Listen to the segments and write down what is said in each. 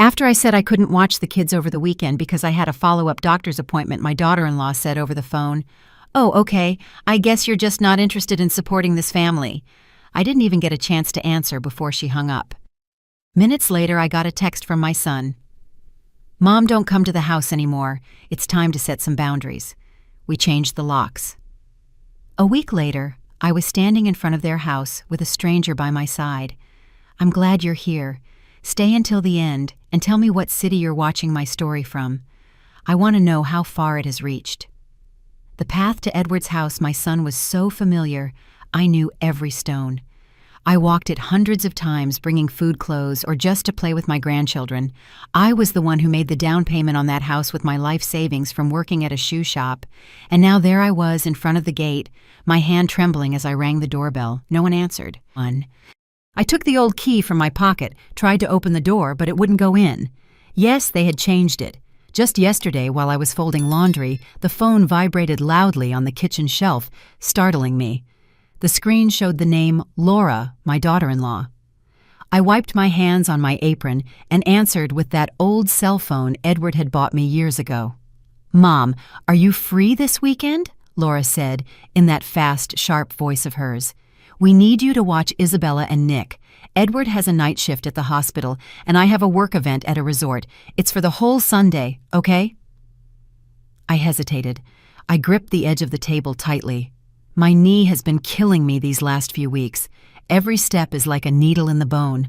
After I said I couldn't watch the kids over the weekend because I had a follow-up doctor's appointment, my daughter-in-law said over the phone, "Oh, okay, I guess you're just not interested in supporting this family." I didn't even get a chance to answer before she hung up. Minutes later, I got a text from my son. "Mom, don't come to the house anymore. It's time to set some boundaries." We changed the locks. A week later, I was standing in front of their house with a stranger by my side. "I'm glad you're here. Stay until the end and tell me what city you're watching my story from. I want to know how far it has reached." The path to Edward's house, my son, was so familiar, I knew every stone. I walked it hundreds of times, bringing food, clothes, or just to play with my grandchildren. I was the one who made the down payment on that house with my life savings from working at a shoe shop. And now there I was in front of the gate, my hand trembling as I rang the doorbell. No one answered. I took the old key from my pocket, tried to open the door, but it wouldn't go in. Yes, they had changed it. Just yesterday, while I was folding laundry, the phone vibrated loudly on the kitchen shelf, startling me. The screen showed the name Laura, my daughter-in-law. I wiped my hands on my apron and answered with that old cell phone Edward had bought me years ago. "Mom, are you free this weekend?" Laura said in that fast, sharp voice of hers. "We need you to watch Isabella and Nick. Edward has a night shift at the hospital, and I have a work event at a resort. It's for the whole Sunday, okay?" I hesitated. I gripped the edge of the table tightly. My knee has been killing me these last few weeks. Every step is like a needle in the bone.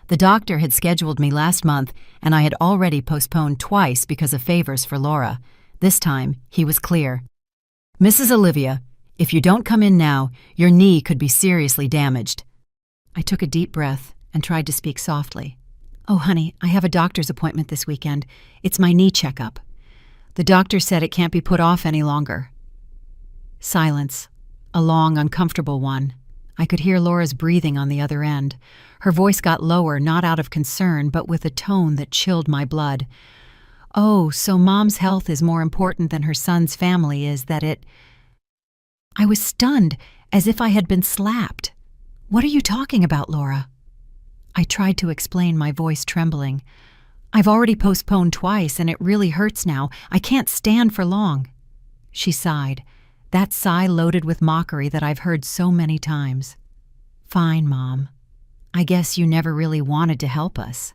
The doctor had scheduled me last month, and I had already postponed twice because of favors for Laura. This time, he was clear. "Mrs. Olivia, if you don't come in now, your knee could be seriously damaged." I took a deep breath and tried to speak softly. "Oh, honey, I have a doctor's appointment this weekend. It's my knee checkup. The doctor said it can't be put off any longer." Silence. A long, uncomfortable one. I could hear Laura's breathing on the other end. Her voice got lower, not out of concern, but with a tone that chilled my blood. "Oh, so Mom's health is more important than her son's family, is that it?" I was stunned, as if I had been slapped. "What are you talking about, Laura?" I tried to explain, my voice trembling. "I've already postponed twice, and it really hurts now. I can't stand for long." She sighed, that sigh loaded with mockery that I've heard so many times. "Fine, Mom. I guess you never really wanted to help us.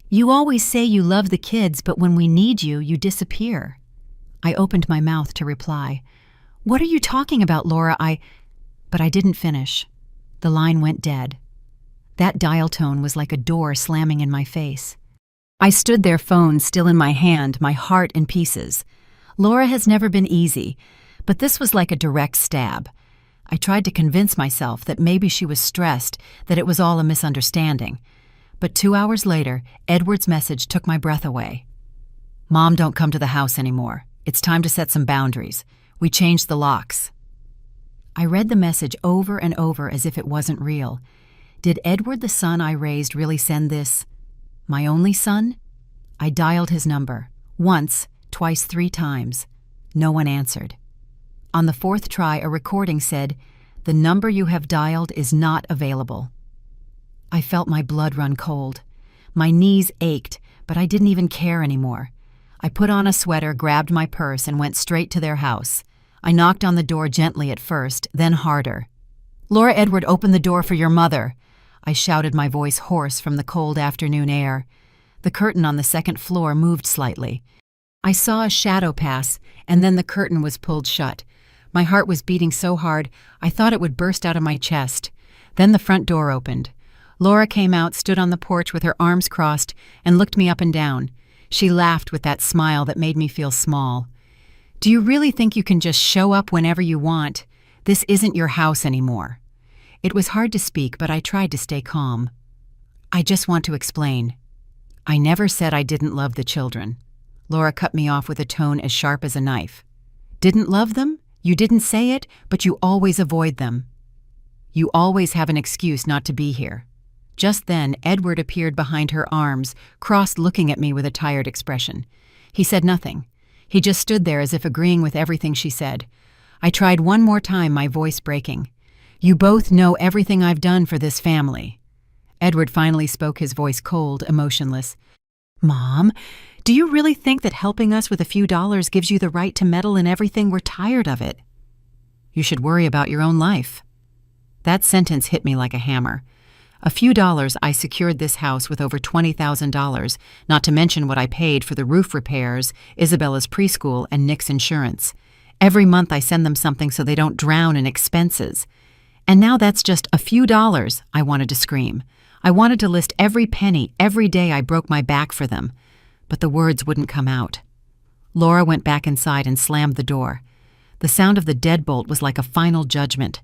You always say you love the kids, but when we need you, you disappear." I opened my mouth to reply. "What are you talking about, Laura? But I didn't finish. The line went dead. That dial tone was like a door slamming in my face. I stood there, phone still in my hand, my heart in pieces. Laura has never been easy, but this was like a direct stab. I tried to convince myself that maybe she was stressed, that it was all a misunderstanding. But 2 hours later, Edward's message took my breath away. "Mom, don't come to the house anymore. It's time to set some boundaries. We changed the locks." I read the message over and over as if it wasn't real. Did Edward, the son I raised, really send this? My only son? I dialed his number. Once, twice, 3 times. No one answered. On the 4th try, a recording said, "The number you have dialed is not available." I felt my blood run cold. My knees ached, but I didn't even care anymore. I put on a sweater, grabbed my purse, and went straight to their house. I knocked on the door gently at first, then harder. "Laura, Edward, open the door for your mother," I shouted, my voice hoarse from the cold afternoon air. The curtain on the 2nd floor moved slightly. I saw a shadow pass, and then the curtain was pulled shut. My heart was beating so hard, I thought it would burst out of my chest. Then the front door opened. Laura came out, stood on the porch with her arms crossed, and looked me up and down. She laughed with that smile that made me feel small. "Do you really think you can just show up whenever you want? This isn't your house anymore." It was hard to speak, but I tried to stay calm. "I just want to explain. I never said I didn't love the children." Laura cut me off with a tone as sharp as a knife. "Didn't love them? You didn't say it, but you always avoid them. You always have an excuse not to be here." Just then, Edward appeared behind her arms, crossed, looking at me with a tired expression. He said nothing. He just stood there as if agreeing with everything she said. I tried one more time, my voice breaking. "You both know everything I've done for this family." Edward finally spoke, his voice cold, emotionless. Mom, do you really think that helping us with a few dollars gives you the right to meddle in everything? We're tired of it. You should worry about your own life. That sentence hit me like a hammer. A few dollars, I secured this house with over $20,000, not to mention what I paid for the roof repairs, Isabella's preschool, and Nick's insurance. Every month I send them something so they don't drown in expenses. And now that's just a few dollars, I wanted to scream. I wanted to list every penny, every day I broke my back for them. But the words wouldn't come out. Laura went back inside and slammed the door. The sound of the deadbolt was like a final judgment.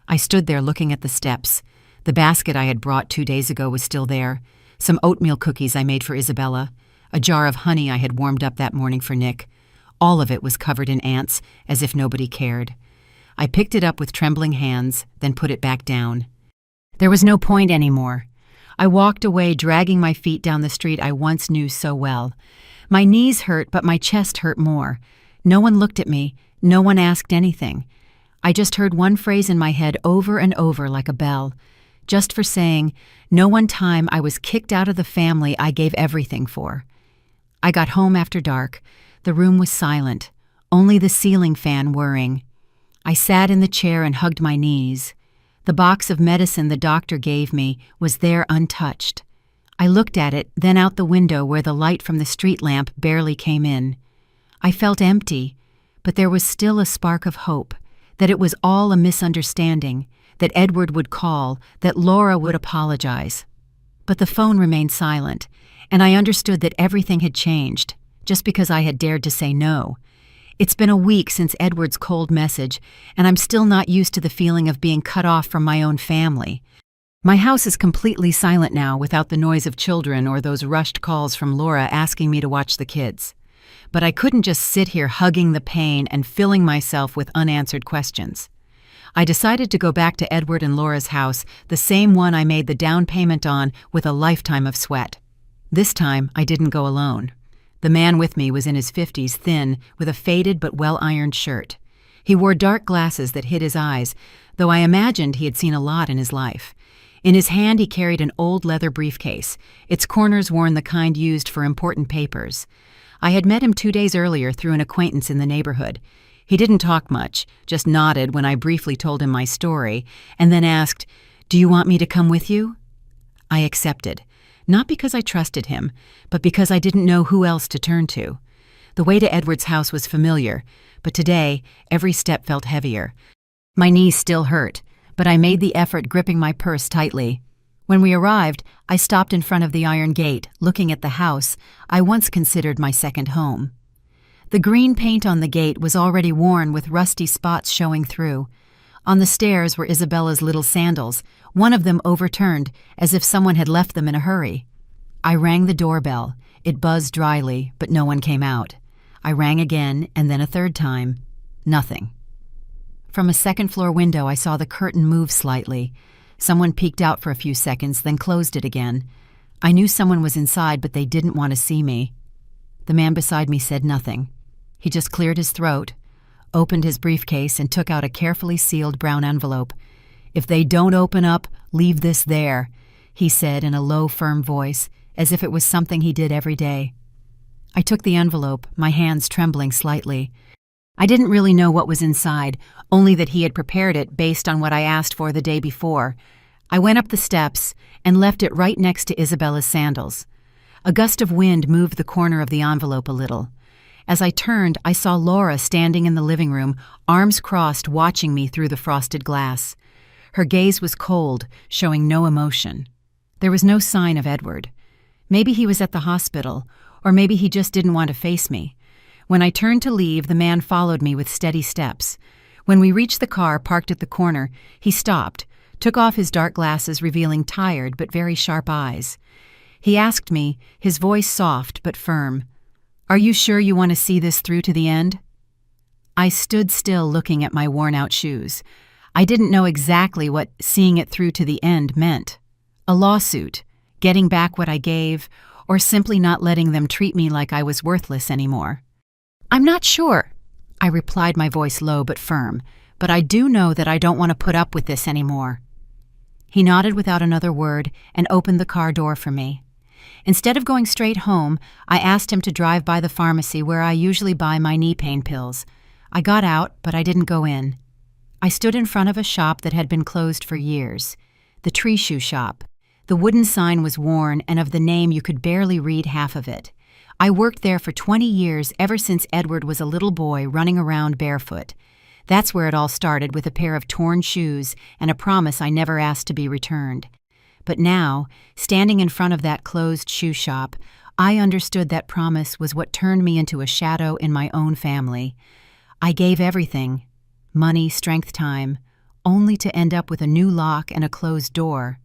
I stood there looking at the steps. The basket I had brought 2 days ago was still there, some oatmeal cookies I made for Isabella, a jar of honey I had warmed up that morning for Nick. All of it was covered in ants, as if nobody cared. I picked it up with trembling hands, then put it back down. There was no point anymore. I walked away, dragging my feet down the street I once knew so well. My knees hurt, but my chest hurt more. No one looked at me. No one asked anything. I just heard one phrase in my head over and over like a bell. Just for saying, no one time I was kicked out of the family I gave everything for. I got home after dark. The room was silent, only the ceiling fan whirring. I sat in the chair and hugged my knees. The box of medicine the doctor gave me was there untouched. I looked at it, then out the window where the light from the street lamp barely came in. I felt empty, but there was still a spark of hope, that it was all a misunderstanding, that Edward would call, that Laura would apologize. But the phone remained silent, and I understood that everything had changed, just because I had dared to say no. It's been a week since Edward's cold message, and I'm still not used to the feeling of being cut off from my own family. My house is completely silent now without the noise of children or those rushed calls from Laura asking me to watch the kids. But I couldn't just sit here hugging the pain and filling myself with unanswered questions. I decided to go back to Edward and Laura's house, the same one I made the down payment on with a lifetime of sweat. This time, I didn't go alone. The man with me was in his 50s, thin, with a faded but well-ironed shirt. He wore dark glasses that hid his eyes, though I imagined he had seen a lot in his life. In his hand he carried an old leather briefcase, its corners worn the kind used for important papers. I had met him 2 days earlier through an acquaintance in the neighborhood. He didn't talk much, just nodded when I briefly told him my story, and then asked, "Do you want me to come with you?" I accepted, not because I trusted him, but because I didn't know who else to turn to. The way to Edward's house was familiar, but today every step felt heavier. My knees still hurt, but I made the effort, gripping my purse tightly. When we arrived, I stopped in front of the iron gate, looking at the house I once considered my second home. The green paint on the gate was already worn with rusty spots showing through. On the stairs were Isabella's little sandals, one of them overturned, as if someone had left them in a hurry. I rang the doorbell. It buzzed dryly, but no one came out. I rang again, and then a third time. Nothing. From a second-floor window, I saw the curtain move slightly. Someone peeked out for a few seconds, then closed it again. I knew someone was inside, but they didn't want to see me. The man beside me said nothing. He just cleared his throat, opened his briefcase, and took out a carefully sealed brown envelope. "If they don't open up, leave this there," he said in a low, firm voice, as if it was something he did every day. I took the envelope, my hands trembling slightly. I didn't really know what was inside, only that he had prepared it based on what I asked for the day before. I went up the steps and left it right next to Isabella's sandals. A gust of wind moved the corner of the envelope a little. As I turned, I saw Laura standing in the living room, arms crossed, watching me through the frosted glass. Her gaze was cold, showing no emotion. There was no sign of Edward. Maybe he was at the hospital, or maybe he just didn't want to face me. When I turned to leave, the man followed me with steady steps. When we reached the car parked at the corner, he stopped, took off his dark glasses, revealing tired but very sharp eyes. He asked me, his voice soft but firm, "Are you sure you want to see this through to the end?" I stood still, looking at my worn-out shoes. I didn't know exactly what seeing it through to the end meant. A lawsuit, getting back what I gave, or simply not letting them treat me like I was worthless anymore. "I'm not sure," I replied, my voice low but firm, "but I do know that I don't want to put up with this anymore." He nodded without another word and opened the car door for me. Instead of going straight home, I asked him to drive by the pharmacy where I usually buy my knee pain pills. I got out, but I didn't go in. I stood in front of a shop that had been closed for years. The Tree Shoe Shop. The wooden sign was worn, and of the name you could barely read half of it. I worked there for 20 years, ever since Edward was a little boy running around barefoot. That's where it all started, with a pair of torn shoes and a promise I never asked to be returned. But now, standing in front of that closed shoe shop, I understood that promise was what turned me into a shadow in my own family. I gave everything, money, strength, time, only to end up with a new lock and a closed door.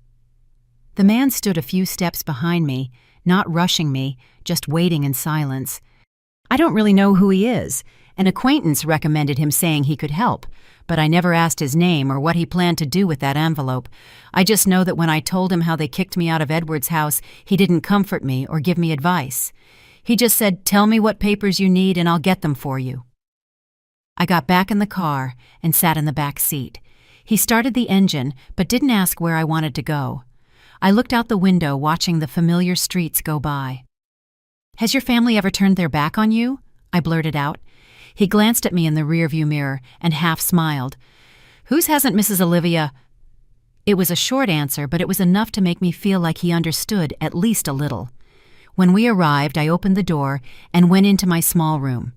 The man stood a few steps behind me, not rushing me, just waiting in silence. I don't really know who he is. An acquaintance recommended him, saying he could help, but I never asked his name or what he planned to do with that envelope. I just know that when I told him how they kicked me out of Edward's house, he didn't comfort me or give me advice. He just said, "Tell me what papers you need and I'll get them for you." I got back in the car and sat in the back seat. He started the engine, but didn't ask where I wanted to go. I looked out the window, watching the familiar streets go by. "Has your family ever turned their back on you?" I blurted out. He glanced at me in the rearview mirror and half smiled. "Whose hasn't, Mrs. Olivia?" It was a short answer, but it was enough to make me feel like he understood at least a little. When we arrived, I opened the door and went into my small room.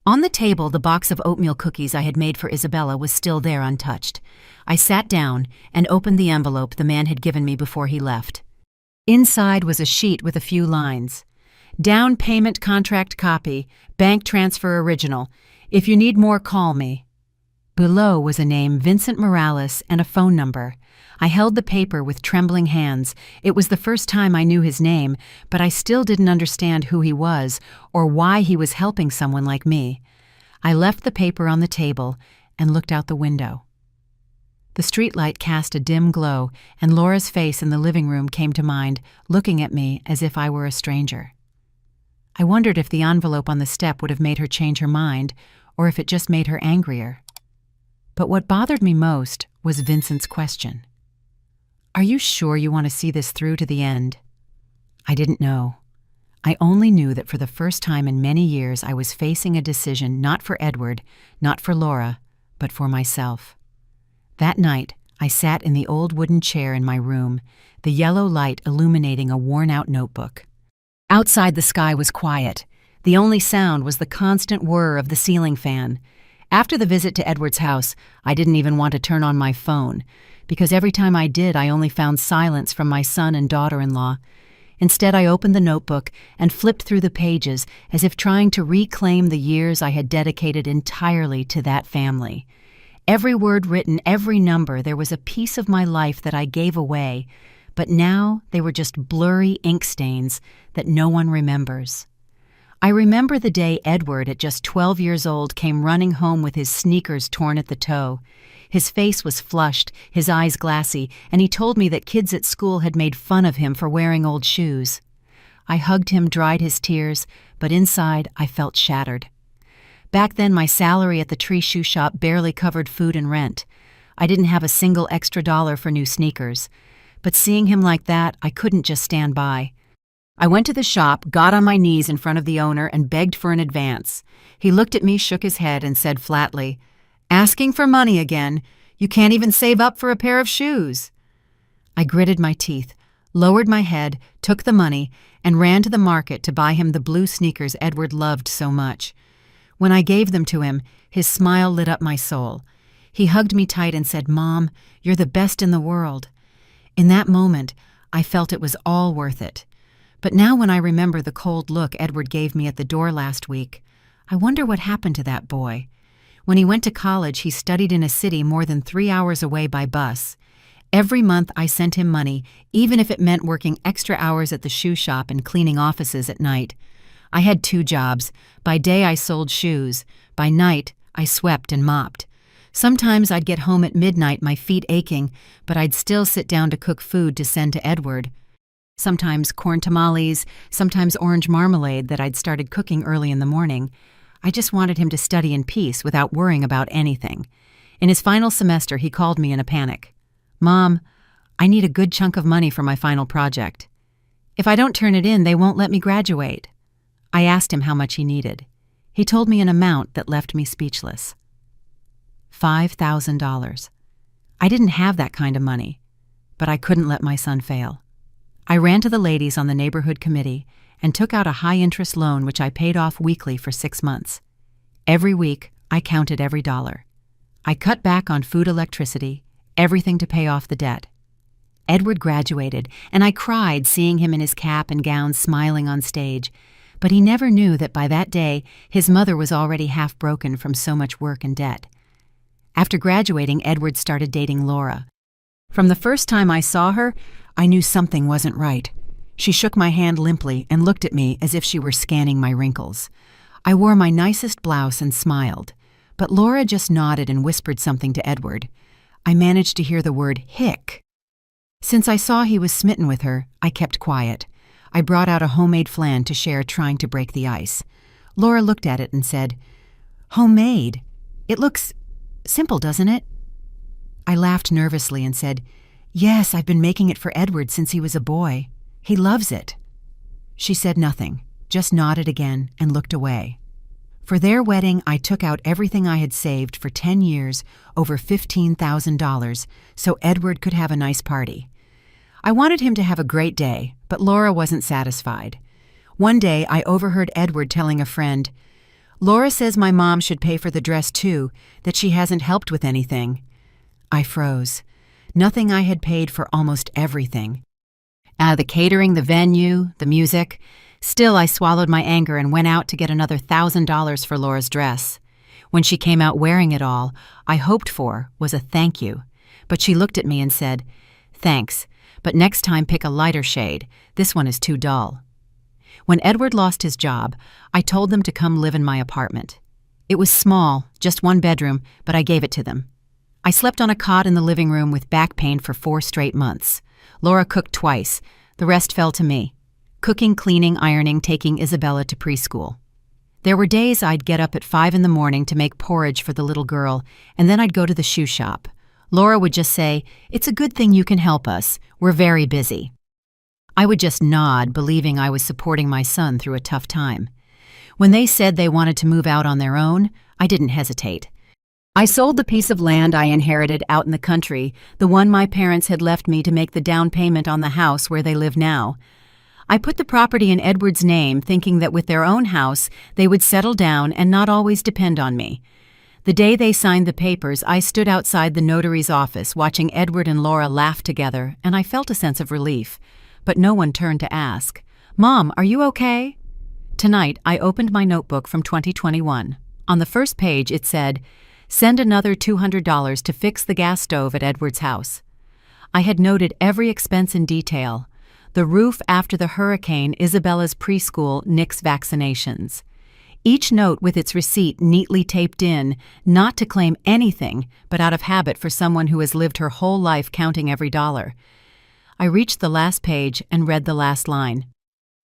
On the table, the box of oatmeal cookies I had made for Isabella was still there, untouched. I sat down and opened the envelope the man had given me before he left. Inside was a sheet with a few lines. "Down payment contract copy, bank transfer original. If you need more, call me." Below was a name, Vincent Morales, and a phone number. I held the paper with trembling hands. It was the first time I knew his name, but I still didn't understand who he was or why he was helping someone like me. I left the paper on the table and looked out the window. The streetlight cast a dim glow, and Laura's face in the living room came to mind, looking at me as if I were a stranger. I wondered if the envelope on the step would have made her change her mind, or if it just made her angrier. But what bothered me most was Vincent's question. "Are you sure you want to see this through to the end?" I didn't know. I only knew that for the first time in many years I was facing a decision not for Edward, not for Laura, but for myself. That night, I sat in the old wooden chair in my room, the yellow light illuminating a worn-out notebook. Outside, the sky was quiet. The only sound was the constant whir of the ceiling fan. After the visit to Edward's house, I didn't even want to turn on my phone, because every time I did, I only found silence from my son and daughter-in-law. Instead, I opened the notebook and flipped through the pages as if trying to reclaim the years I had dedicated entirely to that family. Every word written, every number, there was a piece of my life that I gave away, but now they were just blurry ink stains that no one remembers. I remember the day Edward, at just 12 years old, came running home with his sneakers torn at the toe. His face was flushed, his eyes glassy, and he told me that kids at school had made fun of him for wearing old shoes. I hugged him, dried his tears, but inside I felt shattered. Back then, my salary at the Tree Shoe Shop barely covered food and rent. I didn't have a single extra dollar for new sneakers. But seeing him like that, I couldn't just stand by. I went to the shop, got on my knees in front of the owner, and begged for an advance. He looked at me, shook his head, and said flatly, "Asking for money again. You can't even save up for a pair of shoes." I gritted my teeth, lowered my head, took the money, and ran to the market to buy him the blue sneakers Edward loved so much. When I gave them to him, his smile lit up my soul. He hugged me tight and said, "Mom, you're the best in the world." In that moment, I felt it was all worth it. But now when I remember the cold look Edward gave me at the door last week, I wonder what happened to that boy. When he went to college, he studied in a city more than 3 hours away by bus. Every month I sent him money, even if it meant working extra hours at the shoe shop and cleaning offices at night. I had 2 jobs. By day I sold shoes. By night I swept and mopped. Sometimes I'd get home at midnight, my feet aching, but I'd still sit down to cook food to send to Edward. Sometimes corn tamales, sometimes orange marmalade that I'd started cooking early in the morning. I just wanted him to study in peace without worrying about anything. In his final semester, he called me in a panic. "Mom, I need a good chunk of money for my final project." If I don't turn it in, they won't let me graduate. I asked him how much he needed. He told me an amount that left me speechless. $5,000. I didn't have that kind of money, but I couldn't let my son fail. I ran to the ladies on the neighborhood committee and took out a high-interest loan which I paid off weekly for 6 months. Every week, I counted every dollar. I cut back on food, electricity, everything to pay off the debt. Edward graduated, and I cried seeing him in his cap and gown smiling on stage, but he never knew that by that day his mother was already half broken from so much work and debt. After graduating, Edward started dating Laura. From the first time I saw her, I knew something wasn't right. She shook my hand limply and looked at me as if she were scanning my wrinkles. I wore my nicest blouse and smiled, but Laura just nodded and whispered something to Edward. I managed to hear the word hick. Since I saw he was smitten with her, I kept quiet. I brought out a homemade flan to share, trying to break the ice. Laura looked at it and said, "Homemade? It looks simple, doesn't it?" I laughed nervously and said, "Yes, I've been making it for Edward since he was a boy. He loves it." She said nothing, just nodded again and looked away. For their wedding, I took out everything I had saved for 10 years, over $15,000, so Edward could have a nice party. I wanted him to have a great day, but Laura wasn't satisfied. One day, I overheard Edward telling a friend, "Laura says my mom should pay for the dress too, that she hasn't helped with anything." I froze. Nothing I had paid for almost everything. The catering, the venue, the music. Still, I swallowed my anger and went out to get another $1,000 for Laura's dress. When she came out wearing it all, I hoped for was a thank you. But she looked at me and said, "Thanks, but next time pick a lighter shade. This one is too dull." When Edward lost his job, I told them to come live in my apartment. It was small, just 1 bedroom, but I gave it to them. I slept on a cot in the living room with back pain for 4 straight months. Laura cooked twice. The rest fell to me. Cooking, cleaning, ironing, taking Isabella to preschool. There were days I'd get up at 5 in the morning to make porridge for the little girl, and then I'd go to the shoe shop. Laura would just say, "It's a good thing you can help us. We're very busy." I would just nod, believing I was supporting my son through a tough time. When they said they wanted to move out on their own, I didn't hesitate. I sold the piece of land I inherited out in the country, the one my parents had left me to make the down payment on the house where they live now. I put the property in Edward's name, thinking that with their own house, they would settle down and not always depend on me. The day they signed the papers, I stood outside the notary's office watching Edward and Laura laugh together, and I felt a sense of relief. But no one turned to ask, "Mom, are you okay?" Tonight, I opened my notebook from 2021. On the first page, it said, "Send another $200 to fix the gas stove at Edward's house." I had noted every expense in detail. The roof after the hurricane, Isabella's preschool, Nick's vaccinations. Each note with its receipt neatly taped in, not to claim anything, but out of habit for someone who has lived her whole life counting every dollar. I reached the last page and read the last line.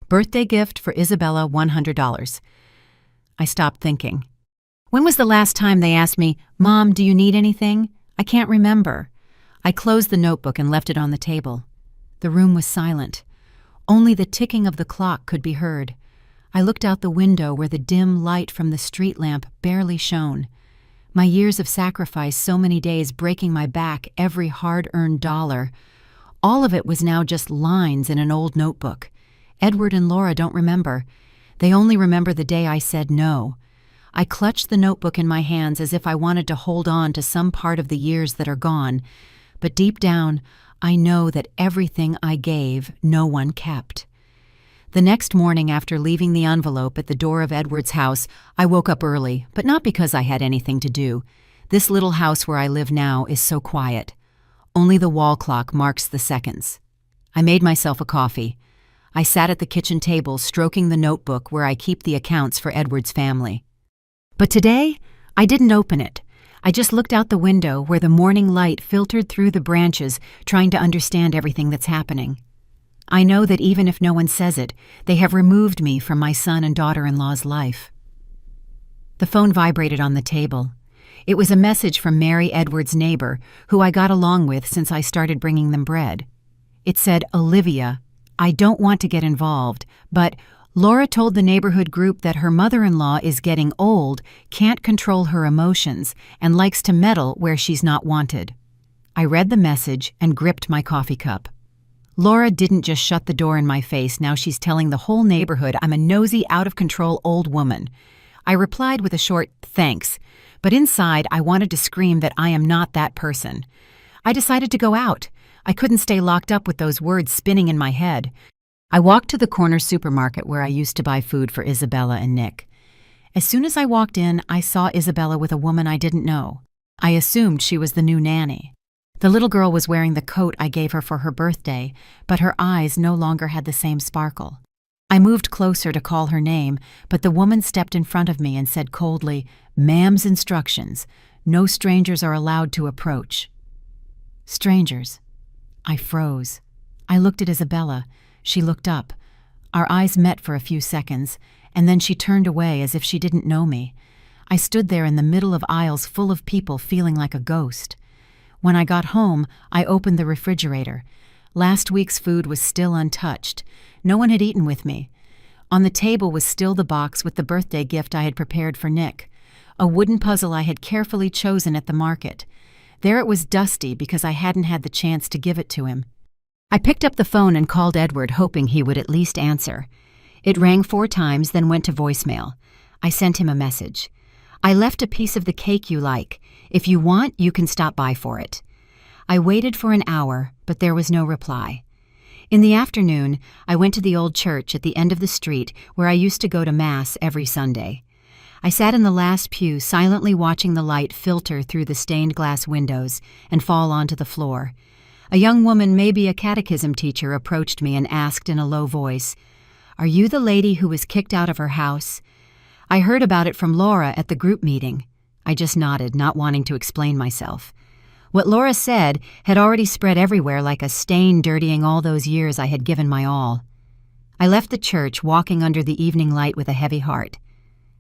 "Birthday gift for Isabella, $100. I stopped thinking. When was the last time they asked me, "Mom, do you need anything?" I can't remember. I closed the notebook and left it on the table. The room was silent. Only the ticking of the clock could be heard. I looked out the window where the dim light from the street lamp barely shone. My years of sacrifice, so many days breaking my back, every hard-earned dollar. All of it was now just lines in an old notebook. Edward and Laura don't remember. They only remember the day I said no. I clutched the notebook in my hands as if I wanted to hold on to some part of the years that are gone. But deep down, I know that everything I gave, no one kept. The next morning after leaving the envelope at the door of Edward's house, I woke up early, but not because I had anything to do. This little house where I live now is so quiet. Only the wall clock marks the seconds. I made myself a coffee. I sat at the kitchen table stroking the notebook where I keep the accounts for Edward's family. But today, I didn't open it. I just looked out the window where the morning light filtered through the branches, trying to understand everything that's happening. I know that even if no one says it, they have removed me from my son and daughter-in-law's life. The phone vibrated on the table. It was a message from Mary, Edward's neighbor, who I got along with since I started bringing them bread. It said, "Olivia, I don't want to get involved, but Laura told the neighborhood group that her mother-in-law is getting old, can't control her emotions, and likes to meddle where she's not wanted. I read the message and gripped my coffee cup. Laura didn't just shut the door in my face, now she's telling the whole neighborhood I'm a nosy, out-of-control old woman. I replied with a short thanks, but inside I wanted to scream that I am not that person. I decided to go out. I couldn't stay locked up with those words spinning in my head. I walked to the corner supermarket where I used to buy food for Isabella and Nick. As soon as I walked in, I saw Isabella with a woman I didn't know. I assumed she was the new nanny. The little girl was wearing the coat I gave her for her birthday, but her eyes no longer had the same sparkle. I moved closer to call her name, but the woman stepped in front of me and said coldly, "Ma'am's instructions. No strangers are allowed to approach." Strangers. I froze. I looked at Isabella. She looked up. Our eyes met for a few seconds, and then she turned away as if she didn't know me. I stood there in the middle of aisles full of people feeling like a ghost. When I got home, I opened the refrigerator. Last week's food was still untouched. No one had eaten with me. On the table was still the box with the birthday gift I had prepared for Nick, a wooden puzzle I had carefully chosen at the market. There it was dusty because I hadn't had the chance to give it to him. I picked up the phone and called Edward, hoping he would at least answer. It rang 4 times, then went to voicemail. I sent him a message. "I left a piece of the cake you like. If you want, you can stop by for it." I waited for an hour, but there was no reply. In the afternoon, I went to the old church at the end of the street where I used to go to Mass every Sunday. I sat in the last pew, silently watching the light filter through the stained glass windows and fall onto the floor. A young woman, maybe a catechism teacher, approached me and asked in a low voice, "Are you the lady who was kicked out of her house?" I heard about it from Laura at the group meeting. I just nodded, not wanting to explain myself. What Laura said had already spread everywhere like a stain dirtying all those years I had given my all. I left the church, walking under the evening light with a heavy heart.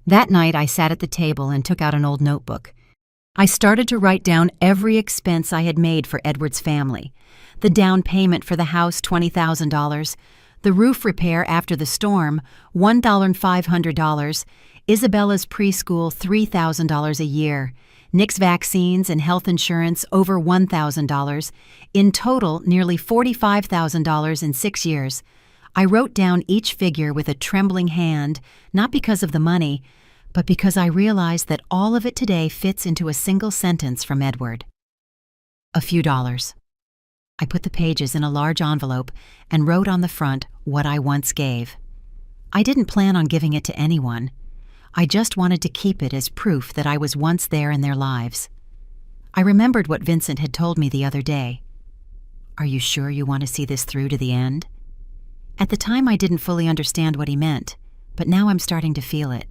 That night I sat at the table and took out an old notebook. I started to write down every expense I had made for Edward's family. The down payment for the house, $20,000. The roof repair after the storm, $1,500. Isabella's preschool, $3,000 a year. Nick's vaccines and health insurance, over $1,000. In total, nearly $45,000 in 6 years. I wrote down each figure with a trembling hand, not because of the money, but because I realized that all of it today fits into a single sentence from Edward. A few dollars. I put the pages in a large envelope and wrote on the front what I once gave. I didn't plan on giving it to anyone. I just wanted to keep it as proof that I was once there in their lives. I remembered what Vincent had told me the other day. "Are you sure you want to see this through to the end?" At the time I didn't fully understand what he meant, but now I'm starting to feel it.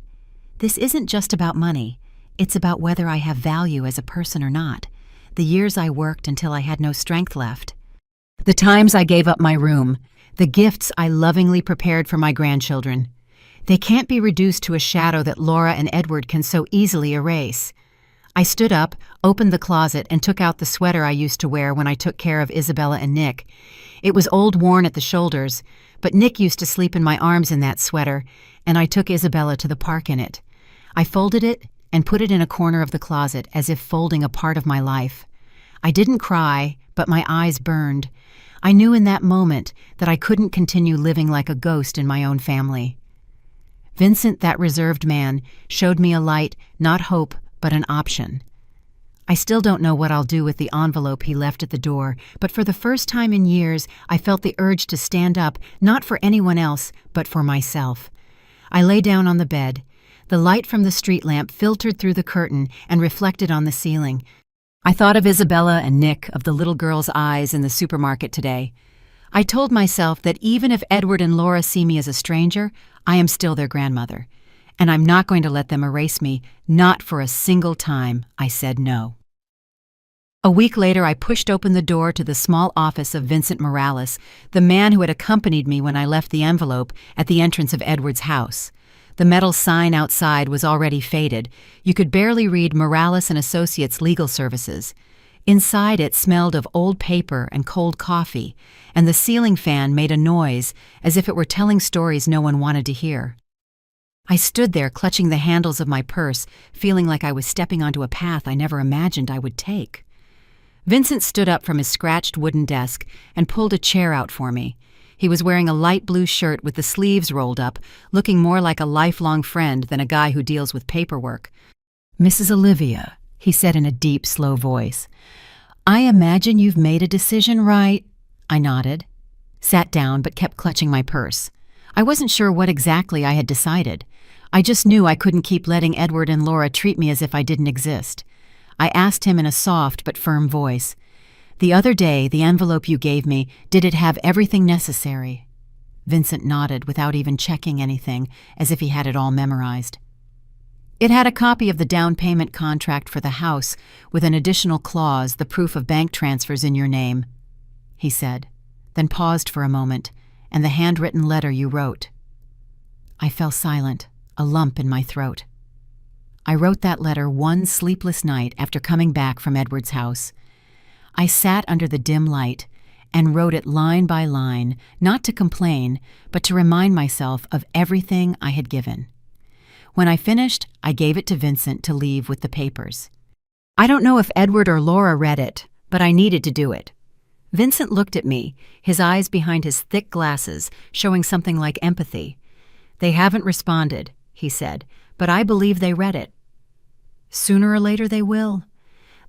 This isn't just about money. It's about whether I have value as a person or not. The years I worked until I had no strength left. The times I gave up my room. The gifts I lovingly prepared for my grandchildren. They can't be reduced to a shadow that Laura and Edward can so easily erase. I stood up, opened the closet, and took out the sweater I used to wear when I took care of Isabella and Nick. It was old, worn at the shoulders, but Nick used to sleep in my arms in that sweater, and I took Isabella to the park in it. I folded it and put it in a corner of the closet as if folding a part of my life. I didn't cry, but my eyes burned. I knew in that moment that I couldn't continue living like a ghost in my own family. Vincent, that reserved man, showed me a light, not hope, but an option. I still don't know what I'll do with the envelope he left at the door, but for the first time in years, I felt the urge to stand up, not for anyone else, but for myself. I lay down on the bed. The light from the street lamp filtered through the curtain and reflected on the ceiling. I thought of Isabella and Nick, of the little girl's eyes in the supermarket today. I told myself that even if Edward and Laura see me as a stranger, I am still their grandmother. And I'm not going to let them erase me, not for a single time. I said no. A week later, I pushed open the door to the small office of Vincent Morales, the man who had accompanied me when I left the envelope at the entrance of Edward's house. The metal sign outside was already faded. You could barely read Morales and Associates Legal Services. Inside it smelled of old paper and cold coffee, and the ceiling fan made a noise as if it were telling stories no one wanted to hear. I stood there clutching the handles of my purse, feeling like I was stepping onto a path I never imagined I would take. Vincent stood up from his scratched wooden desk and pulled a chair out for me. He was wearing a light blue shirt with the sleeves rolled up, looking more like a lifelong friend than a guy who deals with paperwork. "Mrs. Olivia," he said in a deep, slow voice, "I imagine you've made a decision, right?" I nodded, sat down, but kept clutching my purse. I wasn't sure what exactly I had decided. I just knew I couldn't keep letting Edward and Laura treat me as if I didn't exist. I asked him in a soft but firm voice, "The other day, the envelope you gave me, did it have everything necessary?" Vincent nodded without even checking anything, as if he had it all memorized. "It had a copy of the down payment contract for the house, with an additional clause, the proof of bank transfers in your name," he said, then paused for a moment, "and the handwritten letter you wrote." I fell silent, a lump in my throat. I wrote that letter one sleepless night after coming back from Edward's house. I sat under the dim light and wrote it line by line, not to complain, but to remind myself of everything I had given. When I finished, I gave it to Vincent to leave with the papers. I don't know if Edward or Laura read it, but I needed to do it. Vincent looked at me, his eyes behind his thick glasses, showing something like empathy. "They haven't responded," he said, "but I believe they read it. Sooner or later they will.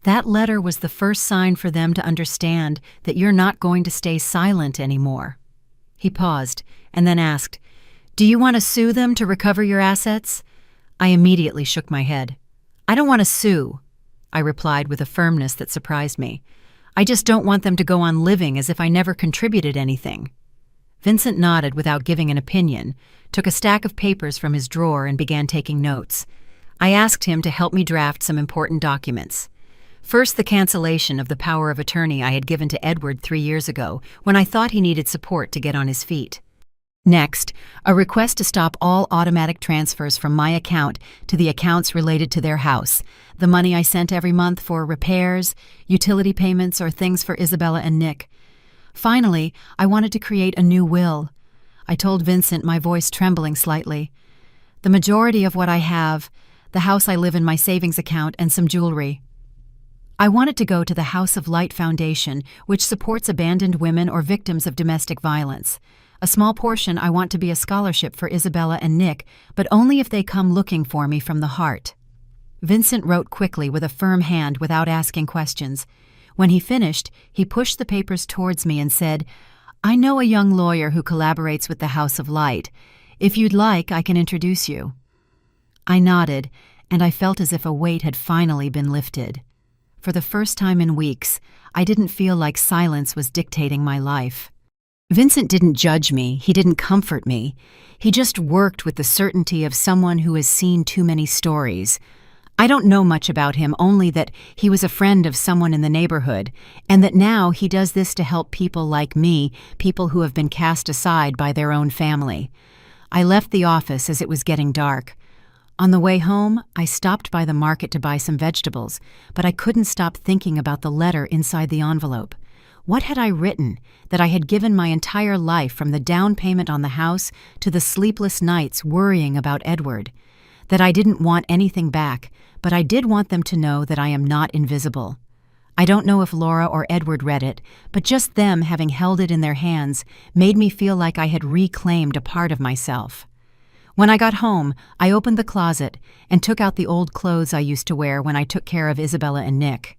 That letter was the first sign for them to understand that you're not going to stay silent anymore." He paused and then asked, "Do you want to sue them to recover your assets?" I immediately shook my head. "I don't want to sue," I replied with a firmness that surprised me. "I just don't want them to go on living as if I never contributed anything." Vincent nodded without giving an opinion, took a stack of papers from his drawer and began taking notes. I asked him to help me draft some important documents. First, the cancellation of the power of attorney I had given to Edward 3 years ago, when I thought he needed support to get on his feet. Next, a request to stop all automatic transfers from my account to the accounts related to their house, the money I sent every month for repairs, utility payments, or things for Isabella and Nick. Finally, I wanted to create a new will. I told Vincent, my voice trembling slightly. "The majority of what I have, the house I live in, my savings account, and some jewelry. I want it to go to the House of Light Foundation, which supports abandoned women or victims of domestic violence. A small portion I want to be a scholarship for Isabella and Nick, but only if they come looking for me from the heart." Vincent wrote quickly with a firm hand without asking questions. When he finished, he pushed the papers towards me and said, "I know a young lawyer who collaborates with the House of Light. If you'd like, I can introduce you." I nodded, and I felt as if a weight had finally been lifted. For the first time in weeks, I didn't feel like silence was dictating my life. Vincent didn't judge me, he didn't comfort me. He just worked with the certainty of someone who has seen too many stories. I don't know much about him, only that he was a friend of someone in the neighborhood, and that now he does this to help people like me, people who have been cast aside by their own family. I left the office as it was getting dark. On the way home, I stopped by the market to buy some vegetables, but I couldn't stop thinking about the letter inside the envelope. What had I written that I had given my entire life, from the down payment on the house to the sleepless nights worrying about Edward? That I didn't want anything back, but I did want them to know that I am not invisible. I don't know if Laura or Edward read it, but just them having held it in their hands made me feel like I had reclaimed a part of myself. When I got home, I opened the closet and took out the old clothes I used to wear when I took care of Isabella and Nick.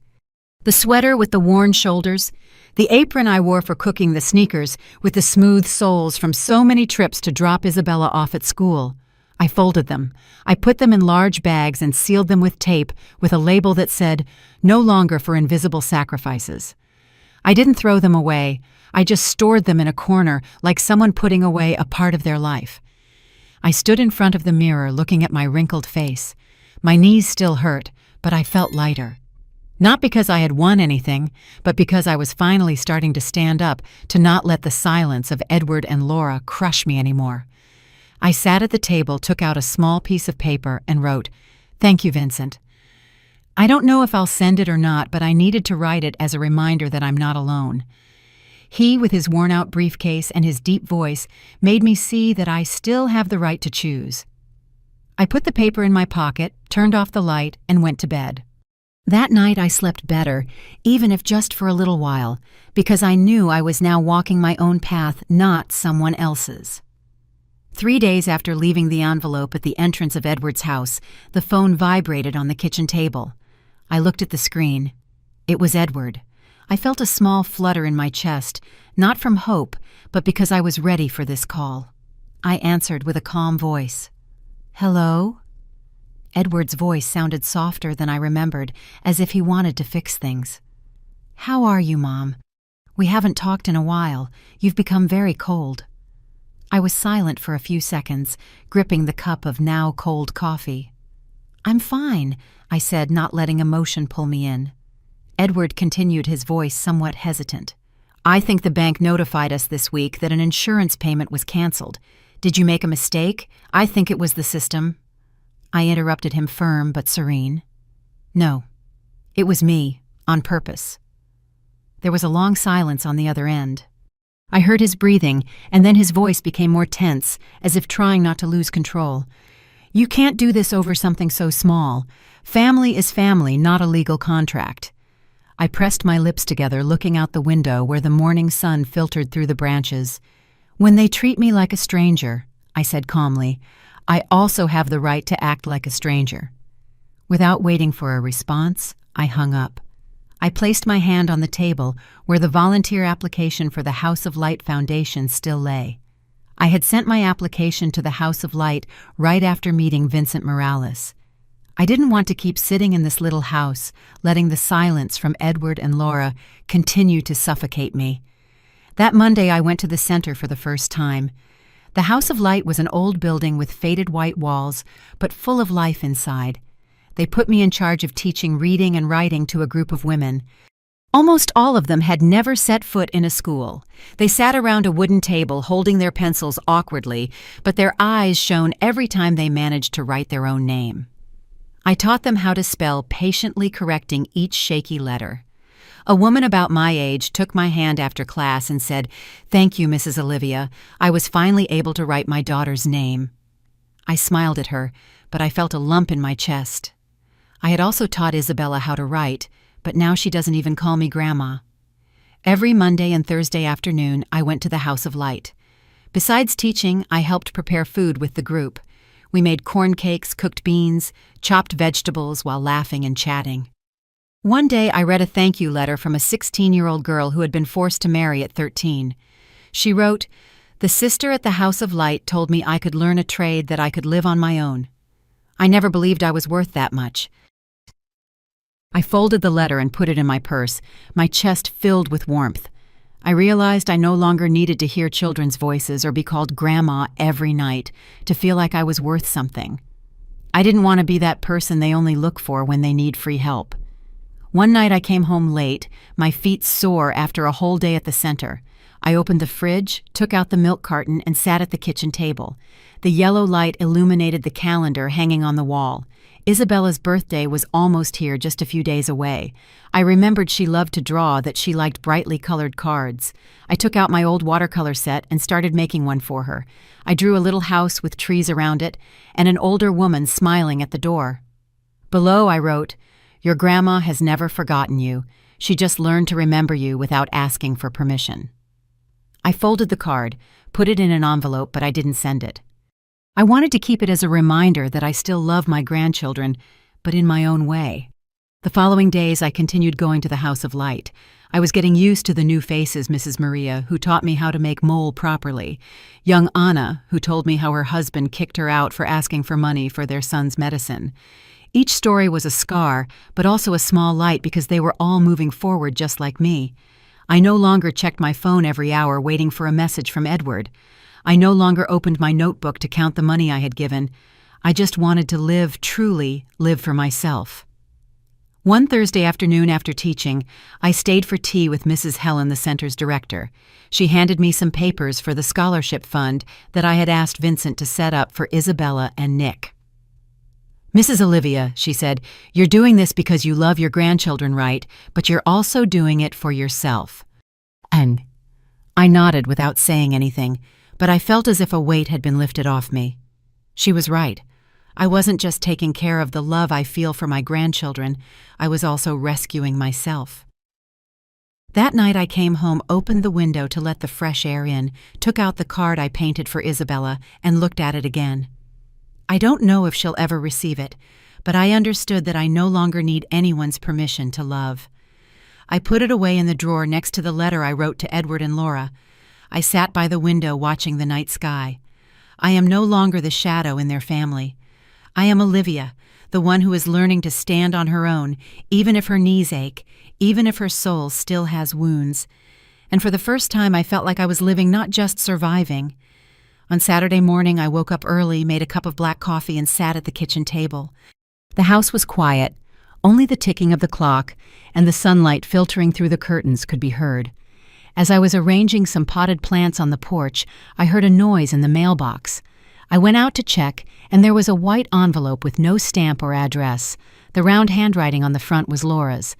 The sweater with the worn shoulders, the apron I wore for cooking, the sneakers with the smooth soles from so many trips to drop Isabella off at school. I folded them. I put them in large bags and sealed them with tape with a label that said, "No longer for invisible sacrifices." I didn't throw them away. I just stored them in a corner like someone putting away a part of their life. I stood in front of the mirror looking at my wrinkled face. My knees still hurt, but I felt lighter. Not because I had won anything, but because I was finally starting to stand up to not let the silence of Edward and Laura crush me anymore. I sat at the table, took out a small piece of paper, and wrote, "Thank you, Vincent. I don't know if I'll send it or not, but I needed to write it as a reminder that I'm not alone. He, with his worn-out briefcase and his deep voice, made me see that I still have the right to choose. I put the paper in my pocket, turned off the light, and went to bed. That night I slept better, even if just for a little while, because I knew I was now walking my own path, not someone else's. 3 days after leaving the envelope at the entrance of Edward's house, the phone vibrated on the kitchen table. I looked at the screen. It was Edward. I felt a small flutter in my chest, not from hope, but because I was ready for this call. I answered with a calm voice. "Hello?" Edward's voice sounded softer than I remembered, as if he wanted to fix things. "How are you, Mom? We haven't talked in a while. You've become very cold." I was silent for a few seconds, gripping the cup of now cold coffee. "I'm fine," I said, not letting emotion pull me in. Edward continued, his voice somewhat hesitant. "I think the bank notified us this week that an insurance payment was canceled. Did you make a mistake? I think it was the system." I interrupted him, firm but serene. "No, it was me, on purpose." There was a long silence on the other end. I heard his breathing, and then his voice became more tense, as if trying not to lose control. "You can't do this over something so small. Family is family, not a legal contract." I pressed my lips together, looking out the window where the morning sun filtered through the branches. "When they treat me like a stranger," I said calmly, "I also have the right to act like a stranger." Without waiting for a response, I hung up. I placed my hand on the table where the volunteer application for the House of Light Foundation still lay. I had sent my application to the House of Light right after meeting Vincent Morales. I didn't want to keep sitting in this little house, letting the silence from Edward and Laura continue to suffocate me. That Monday I went to the center for the first time. The House of Light was an old building with faded white walls, but full of life inside. They put me in charge of teaching reading and writing to a group of women. Almost all of them had never set foot in a school. They sat around a wooden table holding their pencils awkwardly, but their eyes shone every time they managed to write their own name. I taught them how to spell, patiently correcting each shaky letter. A woman about my age took my hand after class and said, "Thank you, Mrs. Olivia. I was finally able to write my daughter's name." I smiled at her, but I felt a lump in my chest. I had also taught Isabella how to write, but now she doesn't even call me Grandma. Every Monday and Thursday afternoon, I went to the House of Light. Besides teaching, I helped prepare food with the group. We made corn cakes, cooked beans, chopped vegetables while laughing and chatting. One day, I read a thank you letter from a 16-year-old girl who had been forced to marry at 13. She wrote, "The sister at the House of Light told me I could learn a trade that I could live on my own. I never believed I was worth that much." I folded the letter and put it in my purse, my chest filled with warmth. I realized I no longer needed to hear children's voices or be called Grandma every night to feel like I was worth something. I didn't want to be that person they only look for when they need free help. One night I came home late, my feet sore after a whole day at the center. I opened the fridge, took out the milk carton, and sat at the kitchen table. The yellow light illuminated the calendar hanging on the wall. Isabella's birthday was almost here, just a few days away. I remembered she loved to draw, that she liked brightly colored cards. I took out my old watercolor set and started making one for her. I drew a little house with trees around it and an older woman smiling at the door. Below I wrote, "Your grandma has never forgotten you. She just learned to remember you without asking for permission." I folded the card, put it in an envelope, but I didn't send it. I wanted to keep it as a reminder that I still love my grandchildren, but in my own way. The following days I continued going to the House of Light. I was getting used to the new faces, Mrs. Maria, who taught me how to make mole properly, young Anna, who told me how her husband kicked her out for asking for money for their son's medicine. Each story was a scar, but also a small light because they were all moving forward just like me. I no longer checked my phone every hour waiting for a message from Edward. I no longer opened my notebook to count the money I had given. I just wanted to live, truly live for myself. One Thursday afternoon after teaching, I stayed for tea with Mrs. Helen, the center's director. She handed me some papers for the scholarship fund that I had asked Vincent to set up for Isabella and Nick. Mrs. Olivia, she said, you're doing this because you love your grandchildren, right? But you're also doing it for yourself. And I nodded without saying anything, but I felt as if a weight had been lifted off me. She was right. I wasn't just taking care of the love I feel for my grandchildren, I was also rescuing myself. That night I came home, opened the window to let the fresh air in, took out the card I painted for Isabella, and looked at it again. I don't know if she'll ever receive it, but I understood that I no longer need anyone's permission to love. I put it away in the drawer next to the letter I wrote to Edward and Laura. I sat by the window watching the night sky. I am no longer the shadow in their family. I am Olivia, the one who is learning to stand on her own, even if her knees ache, even if her soul still has wounds. And for the first time I felt like I was living, not just surviving. On Saturday morning I woke up early, made a cup of black coffee, and sat at the kitchen table. The house was quiet. Only the ticking of the clock and the sunlight filtering through the curtains could be heard. As I was arranging some potted plants on the porch, I heard a noise in the mailbox. I went out to check, and there was a white envelope with no stamp or address. The round handwriting on the front was Laura's.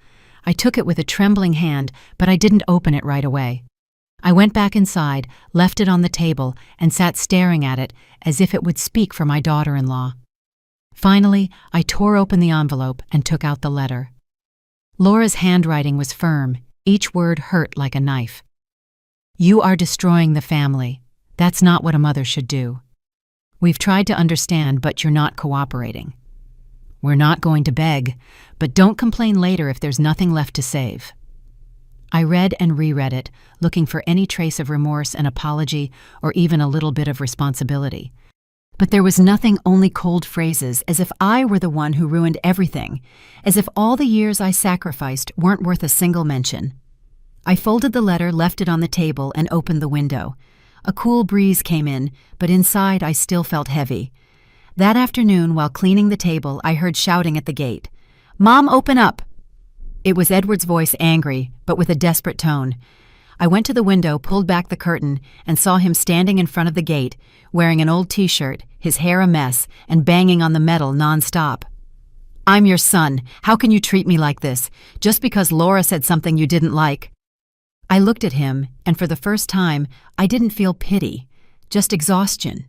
I took it with a trembling hand, but I didn't open it right away. I went back inside, left it on the table, and sat staring at it as if it would speak for my daughter-in-law. Finally, I tore open the envelope and took out the letter. Laura's handwriting was firm. Each word hurt like a knife. You are destroying the family. That's not what a mother should do. We've tried to understand, but you're not cooperating. We're not going to beg, but don't complain later if there's nothing left to save. I read and reread it, looking for any trace of remorse, an apology, or even a little bit of responsibility. But there was nothing, only cold phrases, as if I were the one who ruined everything, as if all the years I sacrificed weren't worth a single mention. I folded the letter, left it on the table, and opened the window. A cool breeze came in, but inside I still felt heavy. That afternoon, while cleaning the table, I heard shouting at the gate. "Mom, open up!" It was Edward's voice, angry, but with a desperate tone. I went to the window, pulled back the curtain, and saw him standing in front of the gate, wearing an old t-shirt, his hair a mess, and banging on the metal nonstop. "I'm your son. How can you treat me like this, just because Laura said something you didn't like?" I looked at him, and for the first time, I didn't feel pity, just exhaustion.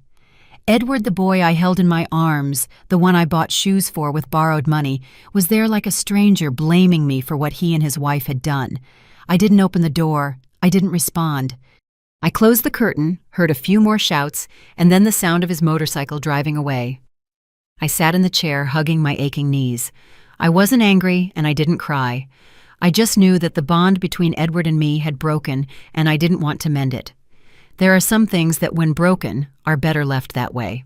Edward, the boy I held in my arms, the one I bought shoes for with borrowed money, was there like a stranger, blaming me for what he and his wife had done. I didn't open the door. I didn't respond. I closed the curtain, heard a few more shouts, and then the sound of his motorcycle driving away. I sat in the chair, hugging my aching knees. I wasn't angry, and I didn't cry. I just knew that the bond between Edward and me had broken, and I didn't want to mend it. There are some things that, when broken, are better left that way.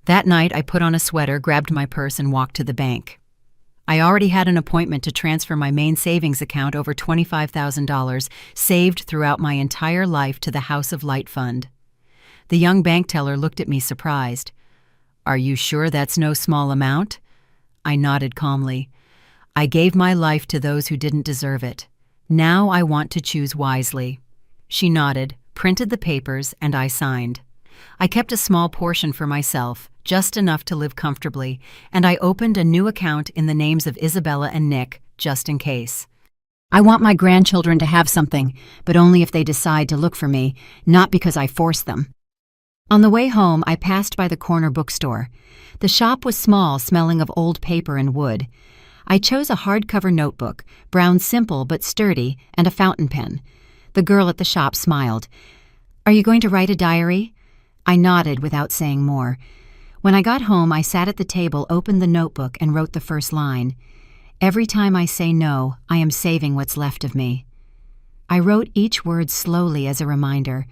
That night, I put on a sweater, grabbed my purse, and walked to the bank. I already had an appointment to transfer my main savings account, over $25,000, saved throughout my entire life, to the House of Light Fund. The young bank teller looked at me surprised. "Are you sure that's no small amount?" I nodded calmly. I gave my life to those who didn't deserve it. Now I want to choose wisely. She nodded, printed the papers, and I signed. I kept a small portion for myself, just enough to live comfortably, and I opened a new account in the names of Isabella and Nick, just in case. I want my grandchildren to have something, but only if they decide to look for me, not because I force them. On the way home, I passed by the corner bookstore. The shop was small, smelling of old paper and wood. I chose a hardcover notebook, brown, simple but sturdy, and a fountain pen. The girl at the shop smiled. "Are you going to write a diary?" I nodded without saying more. When I got home, I sat at the table, opened the notebook, and wrote the first line. "Every time I say no, I am saving what's left of me." I wrote each word slowly as a reminder.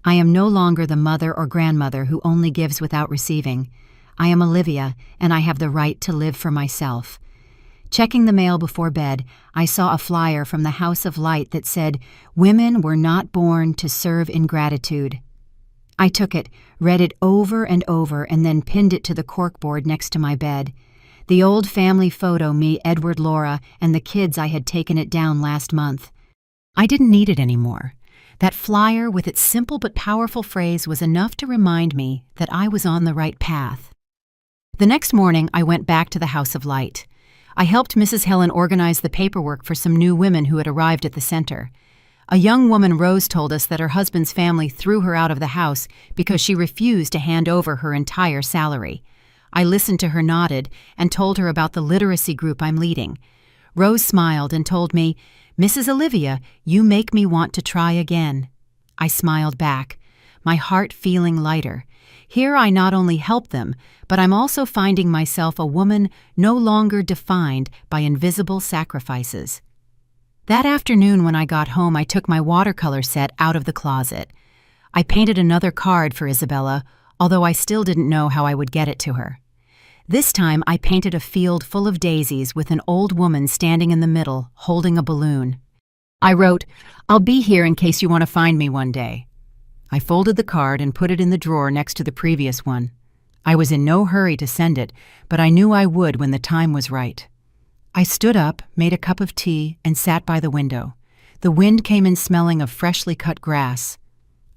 I am no longer the mother or grandmother who only gives without receiving. I am Olivia, and I have the right to live for myself. Checking the mail before bed, I saw a flyer from the House of Light that said, "Women were not born to serve in gratitude." I took it, read it over and over, and then pinned it to the corkboard next to my bed. The old family photo, me, Edward, Laura, and the kids, I had taken it down last month. I didn't need it anymore. That flyer, with its simple but powerful phrase, was enough to remind me that I was on the right path. The next morning, I went back to the House of Light. I helped Mrs. Helen organize the paperwork for some new women who had arrived at the center. A young woman, Rose, told us that her husband's family threw her out of the house because she refused to hand over her entire salary. I listened to her, nodded, and told her about the literacy group I'm leading. Rose smiled and told me, "Mrs. Olivia, you make me want to try again." I smiled back, my heart feeling lighter. Here I not only help them, but I'm also finding myself a woman no longer defined by invisible sacrifices. That afternoon when I got home, I took my watercolor set out of the closet. I painted another card for Isabella, although I still didn't know how I would get it to her. This time I painted a field full of daisies with an old woman standing in the middle, holding a balloon. I wrote, "I'll be here in case you want to find me one day." I folded the card and put it in the drawer next to the previous one. I was in no hurry to send it, but I knew I would when the time was right. I stood up, made a cup of tea, and sat by the window. The wind came in smelling of freshly cut grass.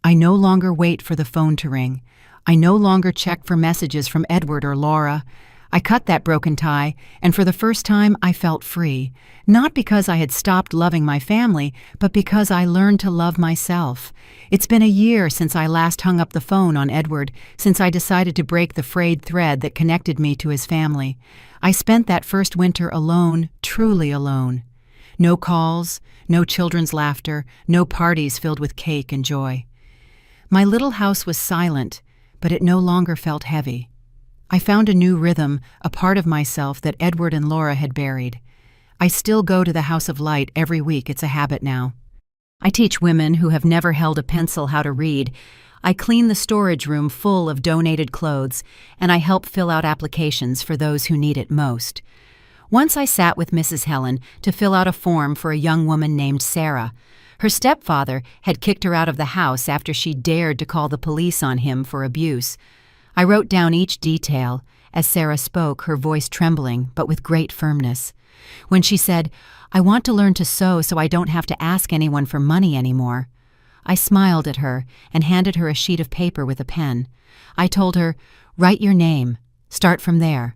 I no longer wait for the phone to ring. I no longer check for messages from Edward or Laura. I cut that broken tie, and for the first time I felt free, not because I had stopped loving my family, but because I learned to love myself. It's been a year since I last hung up the phone on Edward, since I decided to break the frayed thread that connected me to his family. I spent that first winter alone, truly alone. No calls, no children's laughter, no parties filled with cake and joy. My little house was silent, but it no longer felt heavy. I found a new rhythm, a part of myself that Edward and Laura had buried. I still go to the House of Light every week. It's a habit now. I teach women who have never held a pencil how to read. I clean the storage room full of donated clothes, and I help fill out applications for those who need it most. Once I sat with Mrs. Helen to fill out a form for a young woman named Sarah. Her stepfather had kicked her out of the house after she dared to call the police on him for abuse. I wrote down each detail. As Sarah spoke, her voice trembling, but with great firmness. When she said, "I want to learn to sew so I don't have to ask anyone for money anymore," I smiled at her and handed her a sheet of paper with a pen. I told her, "Write your name. Start from there."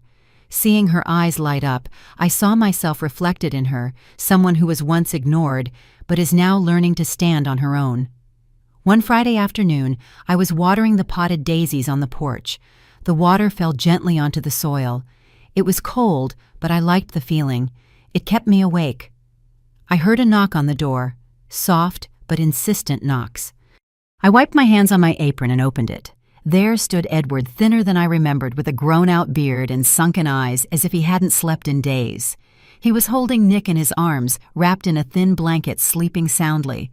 Seeing her eyes light up, I saw myself reflected in her, someone who was once ignored, but is now learning to stand on her own. One Friday afternoon, I was watering the potted daisies on the porch. The water fell gently onto the soil. It was cold, but I liked the feeling. It kept me awake. I heard a knock on the door, soft but insistent knocks. I wiped my hands on my apron and opened it. There stood Edward, thinner than I remembered, with a grown-out beard and sunken eyes as if he hadn't slept in days. He was holding Nick in his arms, wrapped in a thin blanket, sleeping soundly.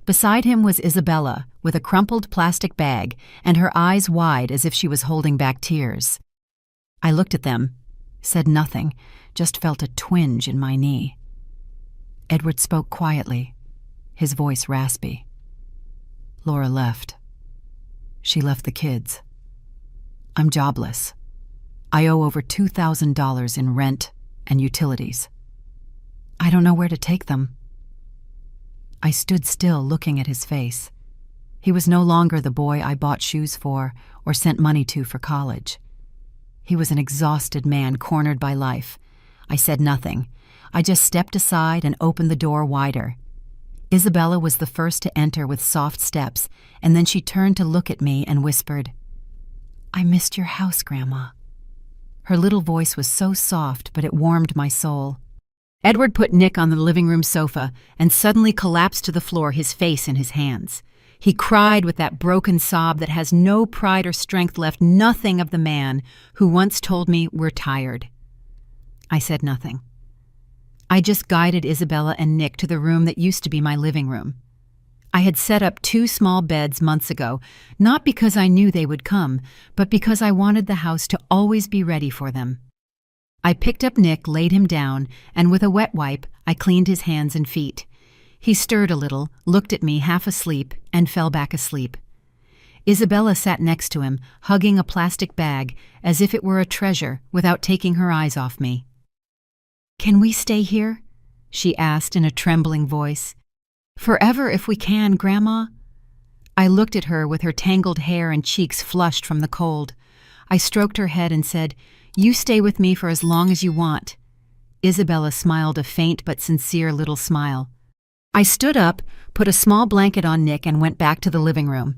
Beside him was Isabella, with a crumpled plastic bag, and her eyes wide as if she was holding back tears. I looked at them, said nothing, just felt a twinge in my knee. Edward spoke quietly, his voice raspy. "Laura left. She left the kids. I'm jobless. I owe over $2,000 in rent and utilities. I don't know where to take them." I stood still, looking at his face. He was no longer the boy I bought shoes for or sent money to for college. He was an exhausted man cornered by life. I said nothing. I just stepped aside and opened the door wider. Isabella was the first to enter with soft steps, and then she turned to look at me and whispered, "I missed your house, Grandma." Her little voice was so soft, but it warmed my soul. Edward put Nick on the living room sofa and suddenly collapsed to the floor, his face in his hands. He cried with that broken sob that has no pride or strength left, nothing of the man who once told me, "We're tired." I said nothing. I just guided Isabella and Nick to the room that used to be my living room. I had set up 2 small beds months ago, not because I knew they would come, but because I wanted the house to always be ready for them. I picked up Nick, laid him down, and with a wet wipe, I cleaned his hands and feet. He stirred a little, looked at me half asleep, and fell back asleep. Isabella sat next to him, hugging a plastic bag, as if it were a treasure, without taking her eyes off me. "Can we stay here?" she asked in a trembling voice. "Forever if we can, Grandma." I looked at her with her tangled hair and cheeks flushed from the cold. I stroked her head and said, You stay with me for as long as you want." Isabella smiled a faint but sincere little smile. I stood up, put a small blanket on Nick, and went back to the living room.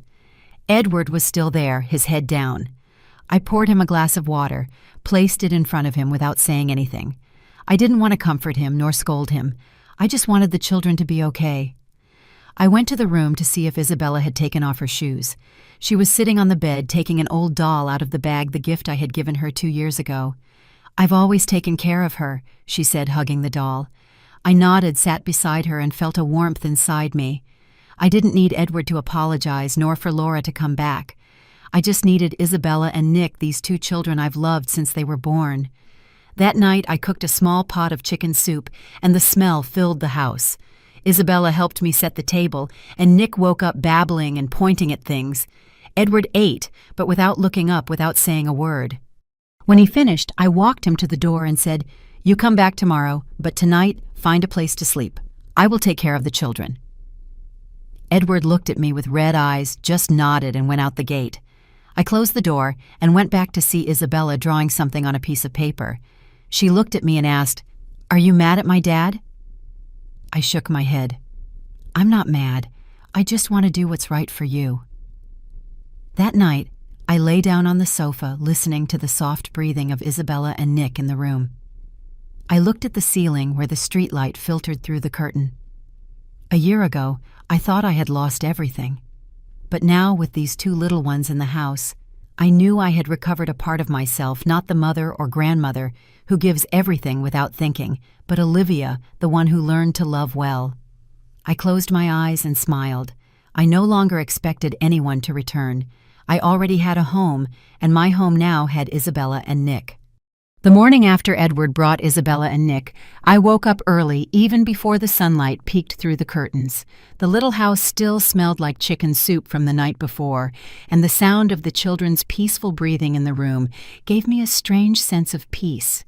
Edward was still there, his head down. I poured him a glass of water, placed it in front of him without saying anything. I didn't want to comfort him nor scold him. I just wanted the children to be okay. I went to the room to see if Isabella had taken off her shoes. She was sitting on the bed taking an old doll out of the bag, the gift I had given her 2 years ago. "I've always taken care of her," she said, hugging the doll. I nodded, sat beside her, and felt a warmth inside me. I didn't need Edward to apologize, nor for Laura to come back. I just needed Isabella and Nick, these 2 children I've loved since they were born. That night I cooked a small pot of chicken soup, and the smell filled the house. Isabella helped me set the table, and Nick woke up babbling and pointing at things. Edward ate, but without looking up, without saying a word. When he finished, I walked him to the door and said, "You come back tomorrow, but tonight, find a place to sleep. I will take care of the children." Edward looked at me with red eyes, just nodded, and went out the gate. I closed the door and went back to see Isabella drawing something on a piece of paper. She looked at me and asked, "Are you mad at my dad?" I shook my head. "I'm not mad. I just want to do what's right for you." That night, I lay down on the sofa, listening to the soft breathing of Isabella and Nick in the room. I looked at the ceiling where the streetlight filtered through the curtain. A year ago, I thought I had lost everything. But now, with these 2 little ones in the house, I knew I had recovered a part of myself, not the mother or grandmother who gives everything without thinking, but Olivia, the one who learned to love well. I closed my eyes and smiled. I no longer expected anyone to return. I already had a home, and my home now had Isabella and Nick. The morning after Edward brought Isabella and Nick, I woke up early, even before the sunlight peeked through the curtains. The little house still smelled like chicken soup from the night before, and the sound of the children's peaceful breathing in the room gave me a strange sense of peace.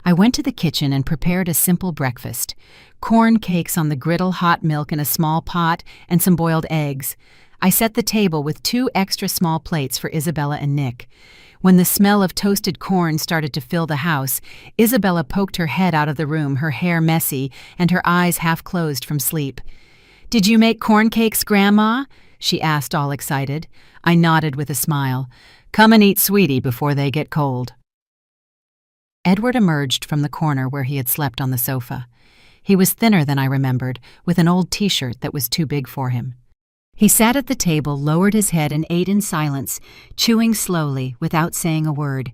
I went to the kitchen and prepared a simple breakfast: corn cakes on the griddle, hot milk in a small pot, and some boiled eggs. I set the table with 2 extra small plates for Isabella and Nick. When the smell of toasted corn started to fill the house, Isabella poked her head out of the room, her hair messy and her eyes half closed from sleep. "Did you make corn cakes, Grandma?" she asked, all excited. I nodded with a smile. "Come and eat, sweetie, before they get cold." Edward emerged from the corner where he had slept on the sofa. He was thinner than I remembered, with an old t-shirt that was too big for him. He sat at the table, lowered his head, and ate in silence, chewing slowly, without saying a word.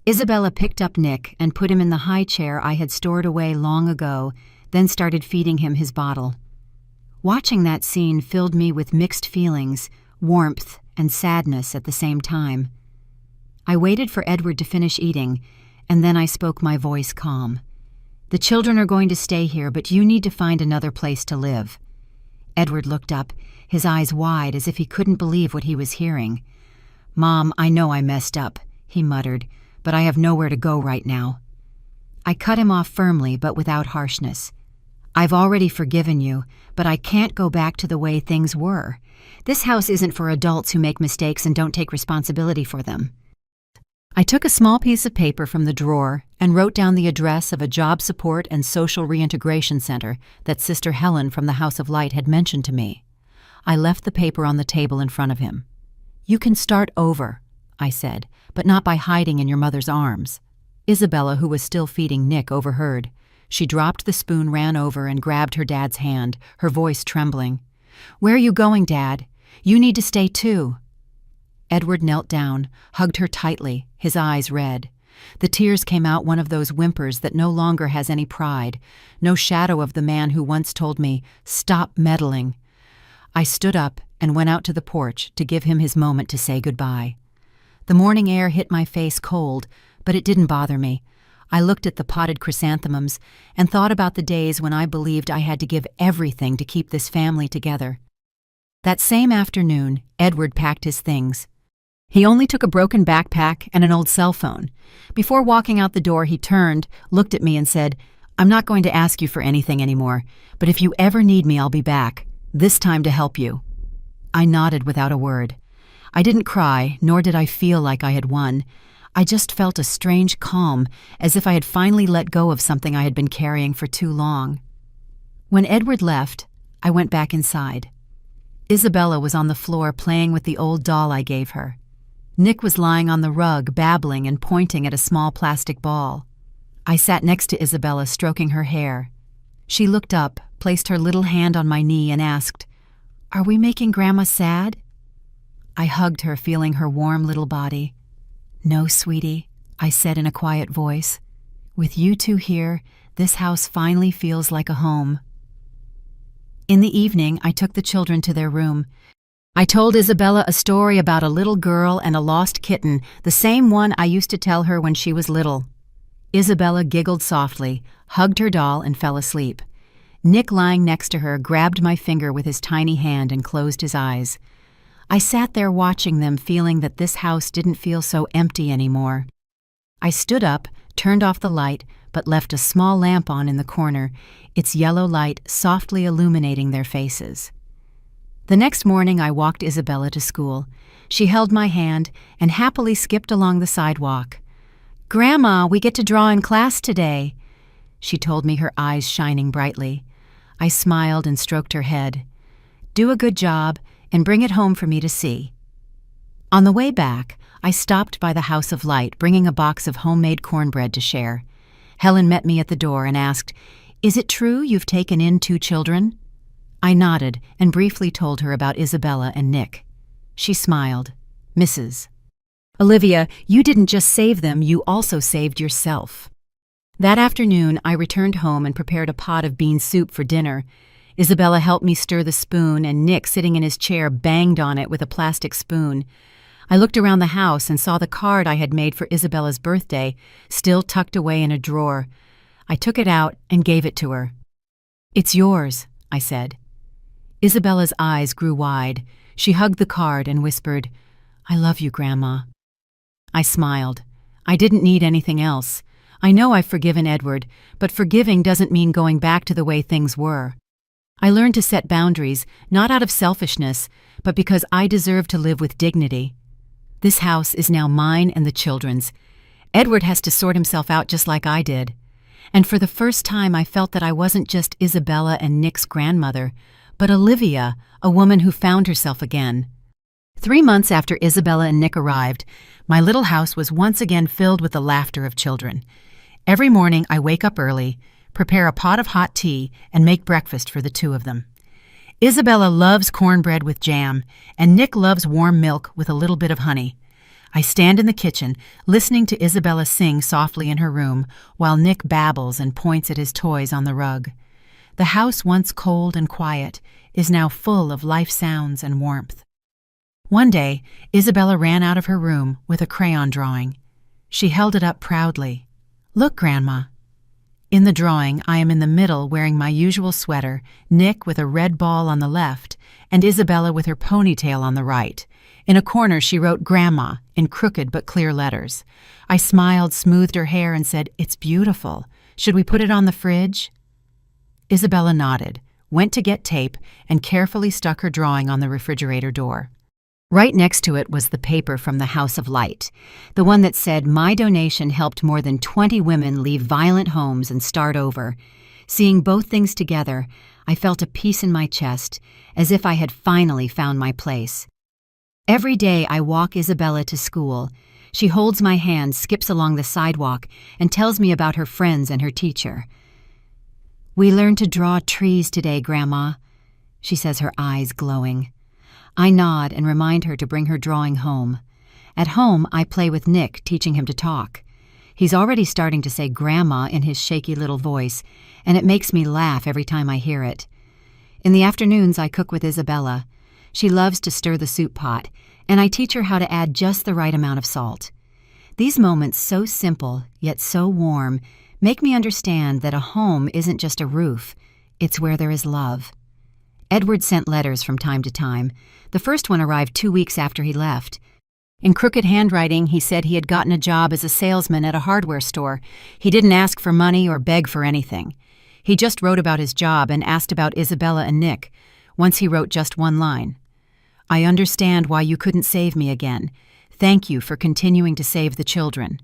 Isabella picked up Nick and put him in the high chair I had stored away long ago, then started feeding him his bottle. Watching that scene filled me with mixed feelings, warmth and sadness at the same time. I waited for Edward to finish eating, and then I spoke, my voice calm. "The children are going to stay here, but you need to find another place to live." Edward looked up, his eyes wide as if he couldn't believe what he was hearing. "Mom, I know I messed up," he muttered, "but I have nowhere to go right now." I cut him off firmly, but without harshness. "I've already forgiven you, but I can't go back to the way things were. This house isn't for adults who make mistakes and don't take responsibility for them." I took a small piece of paper from the drawer and wrote down the address of a job support and social reintegration center that Sister Helen from the House of Light had mentioned to me. I left the paper on the table in front of him. "You can start over," I said, "but not by hiding in your mother's arms." Isabella, who was still feeding Nick, overheard. She dropped the spoon, ran over, and grabbed her dad's hand, her voice trembling. "Where are you going, Dad? You need to stay too." Edward knelt down, hugged her tightly, his eyes red. The tears came out, one of those whimpers that no longer has any pride, no shadow of the man who once told me, "Stop meddling." I stood up and went out to the porch to give him his moment to say goodbye. The morning air hit my face cold, but it didn't bother me. I looked at the potted chrysanthemums and thought about the days when I believed I had to give everything to keep this family together. That same afternoon, Edward packed his things. He only took a broken backpack and an old cell phone. Before walking out the door, he turned, looked at me, and said, "I'm not going to ask you for anything anymore, but if you ever need me, I'll be back, this time to help you." I nodded without a word. I didn't cry, nor did I feel like I had won. I just felt a strange calm, as if I had finally let go of something I had been carrying for too long. When Edward left, I went back inside. Isabella was on the floor playing with the old doll I gave her. Nick was lying on the rug, babbling and pointing at a small plastic ball. I sat next to Isabella, stroking her hair. She looked up, placed her little hand on my knee, and asked, "Are we making Grandma sad?" I hugged her, feeling her warm little body. "No, sweetie," I said in a quiet voice. "With you two here, this house finally feels like a home." In the evening, I took the children to their room. I told Isabella a story about a little girl and a lost kitten, the same one I used to tell her when she was little. Isabella giggled softly, hugged her doll, and fell asleep. Nick, lying next to her, grabbed my finger with his tiny hand and closed his eyes. I sat there watching them, feeling that this house didn't feel so empty anymore. I stood up, turned off the light, but left a small lamp on in the corner, its yellow light softly illuminating their faces. The next morning I walked Isabella to school. She held my hand and happily skipped along the sidewalk. "Grandma, we get to draw in class today," she told me, her eyes shining brightly. I smiled and stroked her head. "Do a good job and bring it home for me to see." On the way back, I stopped by the House of Light, bringing a box of homemade cornbread to share. Helen met me at the door and asked, "Is it true you've taken in 2 children?" I nodded and briefly told her about Isabella and Nick. She smiled. "Mrs. Olivia, you didn't just save them, you also saved yourself." That afternoon, I returned home and prepared a pot of bean soup for dinner. Isabella helped me stir the spoon, and Nick, sitting in his chair, banged on it with a plastic spoon. I looked around the house and saw the card I had made for Isabella's birthday, still tucked away in a drawer. I took it out and gave it to her. "It's yours," I said. Isabella's eyes grew wide. She hugged the card and whispered, "I love you, Grandma." I smiled. I didn't need anything else. I know I've forgiven Edward, but forgiving doesn't mean going back to the way things were. I learned to set boundaries, not out of selfishness, but because I deserve to live with dignity. This house is now mine and the children's. Edward has to sort himself out just like I did. And for the first time, I felt that I wasn't just Isabella and Nick's grandmother, but Olivia, a woman who found herself again. 3 months after Isabella and Nick arrived, my little house was once again filled with the laughter of children. Every morning I wake up early, prepare a pot of hot tea, and make breakfast for the 2 of them. Isabella loves cornbread with jam, and Nick loves warm milk with a little bit of honey. I stand in the kitchen, listening to Isabella sing softly in her room, while Nick babbles and points at his toys on the rug. The house, once cold and quiet, is now full of life sounds and warmth. One day, Isabella ran out of her room with a crayon drawing. She held it up proudly. "Look, Grandma." In the drawing, I am in the middle wearing my usual sweater, Nick with a red ball on the left, and Isabella with her ponytail on the right. In a corner, she wrote "Grandma" in crooked but clear letters. I smiled, smoothed her hair, and said, "It's beautiful. Should we put it on the fridge?" Isabella nodded, went to get tape, and carefully stuck her drawing on the refrigerator door. Right next to it was the paper from the House of Light, the one that said, "My donation helped more than 20 women leave violent homes and start over." Seeing both things together, I felt a peace in my chest, as if I had finally found my place. Every day I walk Isabella to school. She holds my hand, skips along the sidewalk, and tells me about her friends and her teacher. "We learned to draw trees today, Grandma," she says, her eyes glowing. I nod and remind her to bring her drawing home. At home, I play with Nick, teaching him to talk. He's already starting to say "Grandma" in his shaky little voice, and it makes me laugh every time I hear it. In the afternoons, I cook with Isabella. She loves to stir the soup pot, and I teach her how to add just the right amount of salt. These moments, so simple, yet so warm, make me understand that a home isn't just a roof, it's where there is love. Edward sent letters from time to time. The first one arrived 2 weeks after he left. In crooked handwriting, he said he had gotten a job as a salesman at a hardware store. He didn't ask for money or beg for anything. He just wrote about his job and asked about Isabella and Nick. Once he wrote just one line. "I understand why you couldn't save me again. Thank you for continuing to save the children."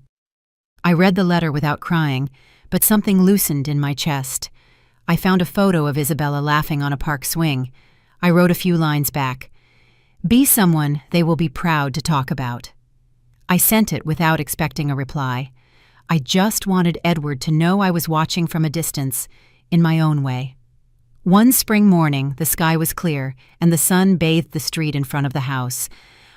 I read the letter without crying, but something loosened in my chest. I found a photo of Isabella laughing on a park swing. I wrote a few lines back. "Be someone they will be proud to talk about." I sent it without expecting a reply. I just wanted Edward to know I was watching from a distance, in my own way. One spring morning, the sky was clear, and the sun bathed the street in front of the house.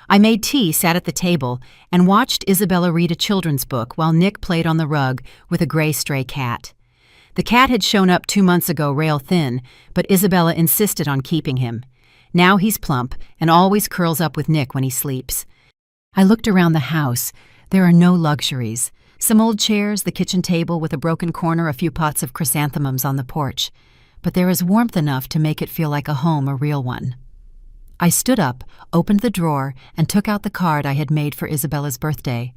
I made tea, sat at the table, and watched Isabella read a children's book while Nick played on the rug with a gray stray cat. The cat had shown up 2 months ago rail thin, but Isabella insisted on keeping him. Now he's plump and always curls up with Nick when he sleeps. I looked around the house. There are no luxuries. Some old chairs, the kitchen table with a broken corner, a few pots of chrysanthemums on the porch. But there is warmth enough to make it feel like a home, a real one. I stood up, opened the drawer, and took out the card I had made for Isabella's birthday.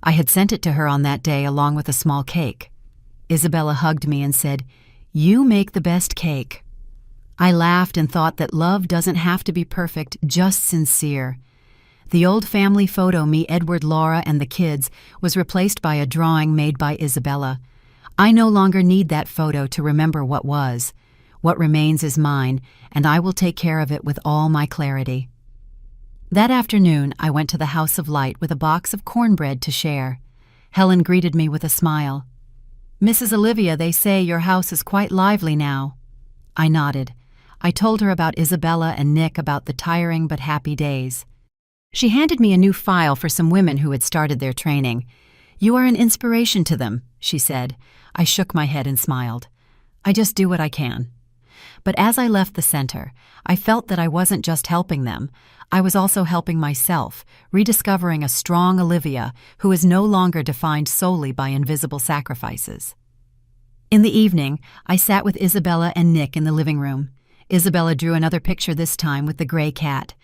I had sent it to her on that day along with a small cake. Isabella hugged me and said, "You make the best cake." I laughed and thought that love doesn't have to be perfect, just sincere. The old family photo, me, Edward, Laura, and the kids, was replaced by a drawing made by Isabella. I no longer need that photo to remember what was. What remains is mine, and I will take care of it with all my clarity. That afternoon, I went to the House of Light with a box of cornbread to share. Helen greeted me with a smile. "Mrs. Olivia, they say your house is quite lively now." I nodded. I told her about Isabella and Nick, about the tiring but happy days. She handed me a new file for some women who had started their training. "You are an inspiration to them," she said. I shook my head and smiled. "I just do what I can." But as I left the center, I felt that I wasn't just helping them. I was also helping myself, rediscovering a strong Olivia who is no longer defined solely by invisible sacrifices. In the evening, I sat with Isabella and Nick in the living room. Isabella drew another picture, this time with the gray cat.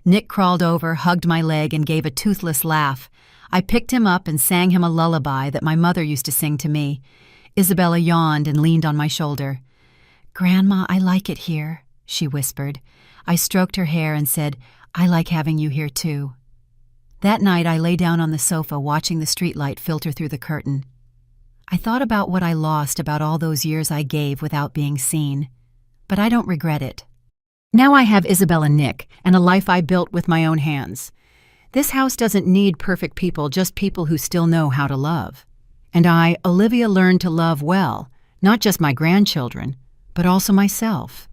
Nick crawled over, hugged my leg, and gave a toothless laugh. I picked him up and sang him a lullaby that my mother used to sing to me. Isabella yawned and leaned on my shoulder. "Grandma, I like it here," she whispered. I stroked her hair and said, "I like having you here too." That night I lay down on the sofa watching the streetlight filter through the curtain. I thought about what I lost, about all those years I gave without being seen. But I don't regret it. Now I have Isabel and Nick, and a life I built with my own hands. This house doesn't need perfect people, just people who still know how to love. And I, Olivia, learned to love well, not just my grandchildren, but also myself.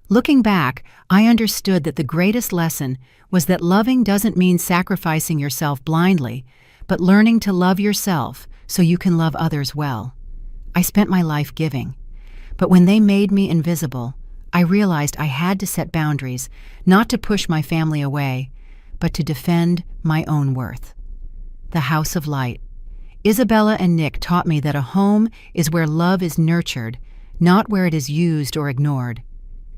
Looking back, I understood that the greatest lesson was that loving doesn't mean sacrificing yourself blindly, but learning to love yourself so you can love others well. I spent my life giving, but when they made me invisible, I realized I had to set boundaries, not to push my family away, but to defend my own worth. The House of Light. Isabella and Nick taught me that a home is where love is nurtured, not where it is used or ignored.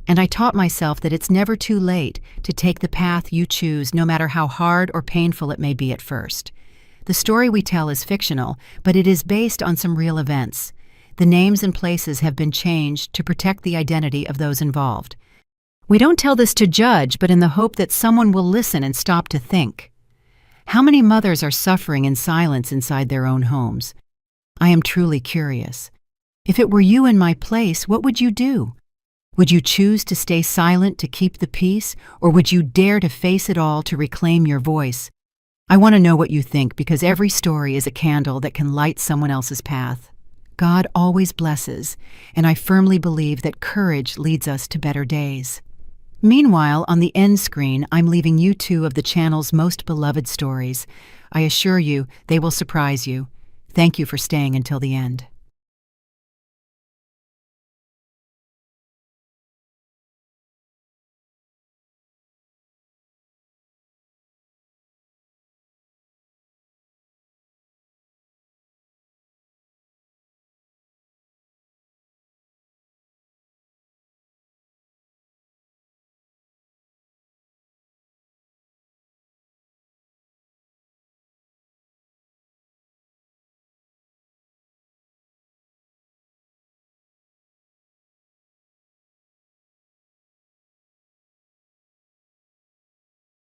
And I taught myself that it's never too late to take the path you choose, no matter how hard or painful it may be at first. The story we tell is fictional, but it is based on some real events. The names and places have been changed to protect the identity of those involved. We don't tell this to judge, but in the hope that someone will listen and stop to think. How many mothers are suffering in silence inside their own homes? I am truly curious. If it were you in my place, what would you do? Would you choose to stay silent to keep the peace, or would you dare to face it all to reclaim your voice? I want to know what you think, because every story is a candle that can light someone else's path. God always blesses, and I firmly believe that courage leads us to better days. Meanwhile, on the end screen, I'm leaving you 2 of the channel's most beloved stories. I assure you, they will surprise you. Thank you for staying until the end.